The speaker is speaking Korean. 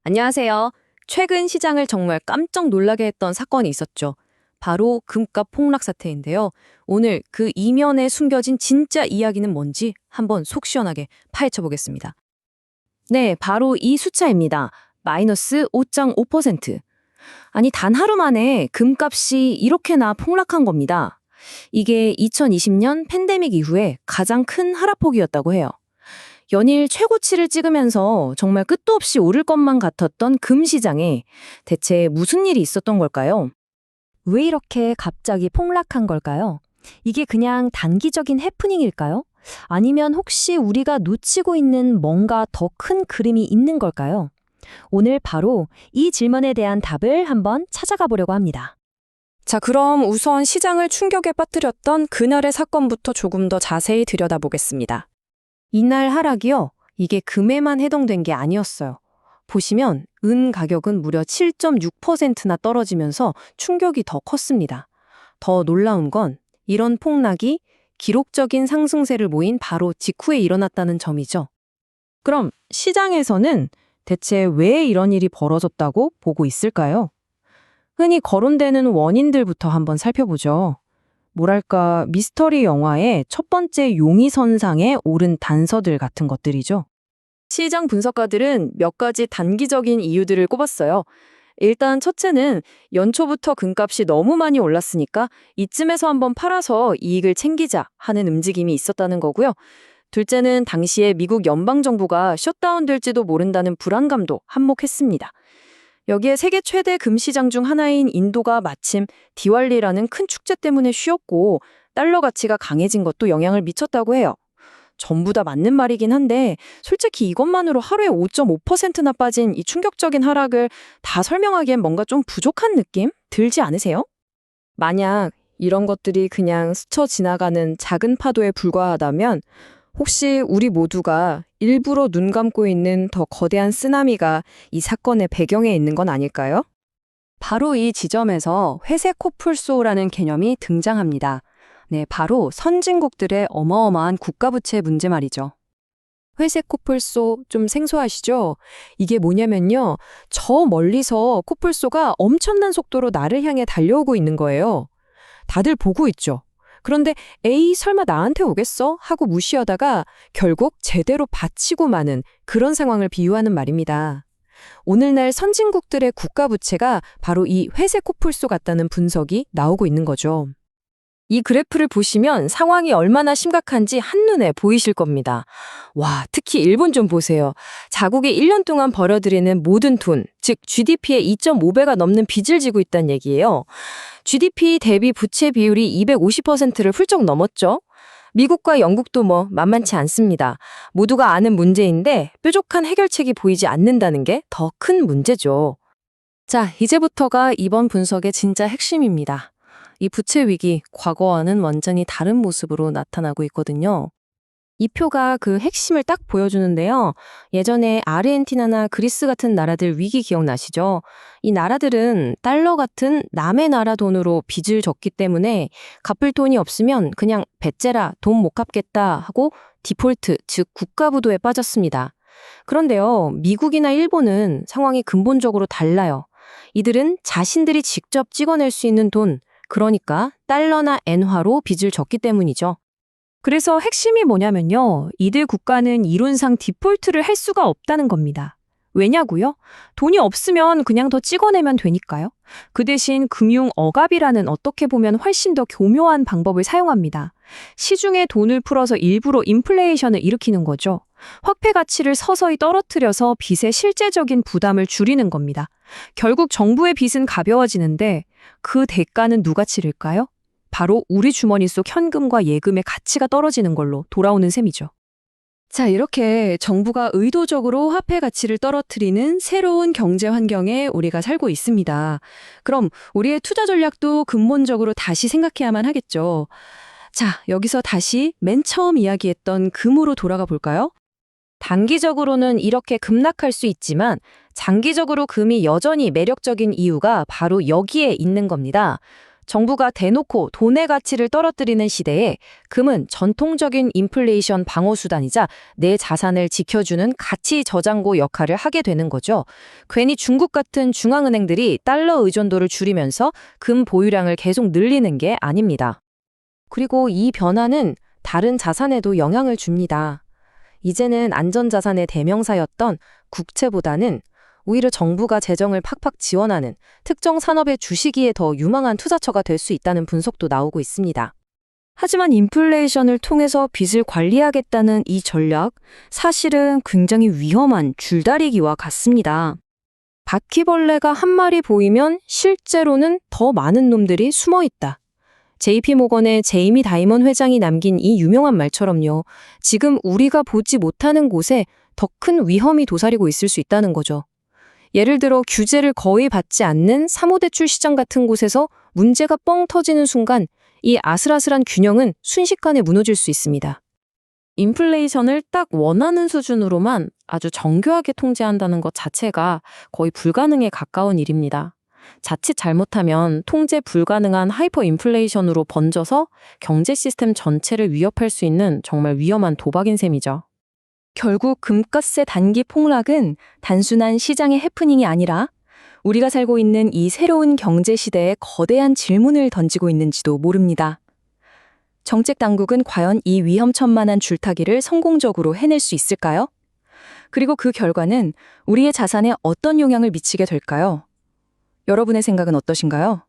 안녕하세요. 최근 시장을 정말 깜짝 놀라게 했던 사건이 있었죠. 바로 금값 폭락 사태인데요. 오늘 그 이면에 숨겨진 진짜 이야기는 뭔지 한번 속 시원하게 파헤쳐 보겠습니다. 네, 바로 이 숫자입니다. 마이너스 5.5%. 아니, 단 하루 만에 금값이 이렇게나 폭락한 겁니다. 이게 2020년 팬데믹 이후에 가장 큰 하락폭이었다고 해요. 연일 최고치를 찍으면서 정말 끝도 없이 오를 것만 같았던 금 시장에 대체 무슨 일이 있었던 걸까요? 왜 이렇게 갑자기 폭락한 걸까요? 이게 그냥 단기적인 해프닝일까요? 아니면 혹시 우리가 놓치고 있는 뭔가 더 큰 그림이 있는 걸까요? 오늘 바로 이 질문에 대한 답을 한번 찾아가 보려고 합니다. 자, 그럼 우선 시장을 충격에 빠뜨렸던 그날의 사건부터 조금 더 자세히 들여다보겠습니다. 이날 하락이요. 이게 금에만 해당된 게 아니었어요. 보시면 은 가격은 무려 7.6%나 떨어지면서 충격이 더 컸습니다. 더 놀라운 건 이런 폭락이 기록적인 상승세를 모인 바로 직후에 일어났다는 점이죠. 그럼 시장에서는 대체 왜 이런 일이 벌어졌다고 보고 있을까요? 흔히 거론되는 원인들부터 한번 살펴보죠. 뭐랄까, 미스터리 영화의 첫 번째 용의선상에 오른 단서들 같은 것들이죠. 시장 분석가들은 몇 가지 단기적인 이유들을 꼽았어요. 일단 첫째는 연초부터 금값이 너무 많이 올랐으니까 이쯤에서 한번 팔아서 이익을 챙기자 하는 움직임이 있었다는 거고요. 둘째는 당시에 미국 연방정부가 셧다운될지도 모른다는 불안감도 한몫했습니다. 여기에 세계 최대 금시장 중 하나인 인도가 마침 디왈리라는 큰 축제 때문에 쉬었고 달러 가치가 강해진 것도 영향을 미쳤다고 해요. 전부 다 맞는 말이긴 한데 솔직히 이것만으로 하루에 5.5%나 빠진 이 충격적인 하락을 다 설명하기엔 뭔가 좀 부족한 느낌 들지 않으세요? 만약 이런 것들이 그냥 스쳐 지나가는 작은 파도에 불과하다면 혹시 우리 모두가 일부러 눈 감고 있는 더 거대한 쓰나미가 이 사건의 배경에 있는 건 아닐까요? 바로 이 지점에서 회색 코뿔소라는 개념이 등장합니다. 네, 바로 선진국들의 어마어마한 국가부채 문제 말이죠. 회색 코뿔소 좀 생소하시죠? 이게 뭐냐면요. 저 멀리서 코뿔소가 엄청난 속도로 나를 향해 달려오고 있는 거예요. 다들 보고 있죠. 그런데 에이 설마 나한테 오겠어? 하고 무시하다가 결국 제대로 받치고 마는 그런 상황을 비유하는 말입니다. 오늘날 선진국들의 국가 부채가 바로 이 회색 코뿔소 같다는 분석이 나오고 있는 거죠. 이 그래프를 보시면 상황이 얼마나 심각한지 한눈에 보이실 겁니다. 와, 특히 일본 좀 보세요. 자국이 1년 동안 벌어들이는 모든 돈, 즉 GDP의 2.5배가 넘는 빚을 지고 있다는 얘기예요. GDP 대비 부채 비율이 250%를 훌쩍 넘었죠. 미국과 영국도 만만치 않습니다. 모두가 아는 문제인데 뾰족한 해결책이 보이지 않는다는 게 더 큰 문제죠. 자, 이제부터가 이번 분석의 진짜 핵심입니다. 이 부채 위기, 과거와는 완전히 다른 모습으로 나타나고 있거든요. 이 표가 그 핵심을 딱 보여주는데요. 예전에 아르헨티나나 그리스 같은 나라들 위기 기억나시죠? 이 나라들은 달러 같은 남의 나라 돈으로 빚을 졌기 때문에 갚을 돈이 없으면 그냥 배째라 돈 못 갚겠다 하고 디폴트, 즉 국가부도에 빠졌습니다. 그런데요, 미국이나 일본은 상황이 근본적으로 달라요. 이들은 자신들이 직접 찍어낼 수 있는 돈, 그러니까 달러나 엔화로 빚을 졌기 때문이죠. 그래서 핵심이 뭐냐면요. 이들 국가는 이론상 디폴트를 할 수가 없다는 겁니다. 왜냐고요? 돈이 없으면 그냥 더 찍어내면 되니까요. 그 대신 금융 억압이라는 어떻게 보면 훨씬 더 교묘한 방법을 사용합니다. 시중에 돈을 풀어서 일부러 인플레이션을 일으키는 거죠. 화폐 가치를 서서히 떨어뜨려서 빚의 실제적인 부담을 줄이는 겁니다. 결국 정부의 빚은 가벼워지는데 그 대가는 누가 치를까요? 바로 우리 주머니 속 현금과 예금의 가치가 떨어지는 걸로 돌아오는 셈이죠. 자, 이렇게 정부가 의도적으로 화폐 가치를 떨어뜨리는 새로운 경제 환경에 우리가 살고 있습니다. 그럼 우리의 투자 전략도 근본적으로 다시 생각해야만 하겠죠. 자, 여기서 다시 맨 처음 이야기했던 금으로 돌아가 볼까요? 단기적으로는 이렇게 급락할 수 있지만 장기적으로 금이 여전히 매력적인 이유가 바로 여기에 있는 겁니다. 정부가 대놓고 돈의 가치를 떨어뜨리는 시대에 금은 전통적인 인플레이션 방어 수단이자 내 자산을 지켜주는 가치 저장고 역할을 하게 되는 거죠. 괜히 중국 같은 중앙은행들이 달러 의존도를 줄이면서 금 보유량을 계속 늘리는 게 아닙니다. 그리고 이 변화는 다른 자산에도 영향을 줍니다. 이제는 안전자산의 대명사였던 국채보다는 오히려 정부가 재정을 팍팍 지원하는 특정 산업의 주식이에 더 유망한 투자처가 될 수 있다는 분석도 나오고 있습니다. 하지만 인플레이션을 통해서 빚을 관리하겠다는 이 전략, 사실은 굉장히 위험한 줄다리기와 같습니다. 바퀴벌레가 한 마리 보이면 실제로는 더 많은 놈들이 숨어 있다. JP모건의 제이미 다이먼 회장이 남긴 이 유명한 말처럼요. 지금 우리가 보지 못하는 곳에 더 큰 위험이 도사리고 있을 수 있다는 거죠. 예를 들어 규제를 거의 받지 않는 사모대출 시장 같은 곳에서 문제가 뻥 터지는 순간 이 아슬아슬한 균형은 순식간에 무너질 수 있습니다. 인플레이션을 딱 원하는 수준으로만 아주 정교하게 통제한다는 것 자체가 거의 불가능에 가까운 일입니다. 자칫 잘못하면 통제 불가능한 하이퍼 인플레이션으로 번져서 경제 시스템 전체를 위협할 수 있는 정말 위험한 도박인 셈이죠. 결국 금값의 단기 폭락은 단순한 시장의 해프닝이 아니라 우리가 살고 있는 이 새로운 경제 시대에 거대한 질문을 던지고 있는지도 모릅니다. 정책 당국은 과연 이 위험천만한 줄타기를 성공적으로 해낼 수 있을까요? 그리고 그 결과는 우리의 자산에 어떤 영향을 미치게 될까요? 여러분의 생각은 어떠신가요?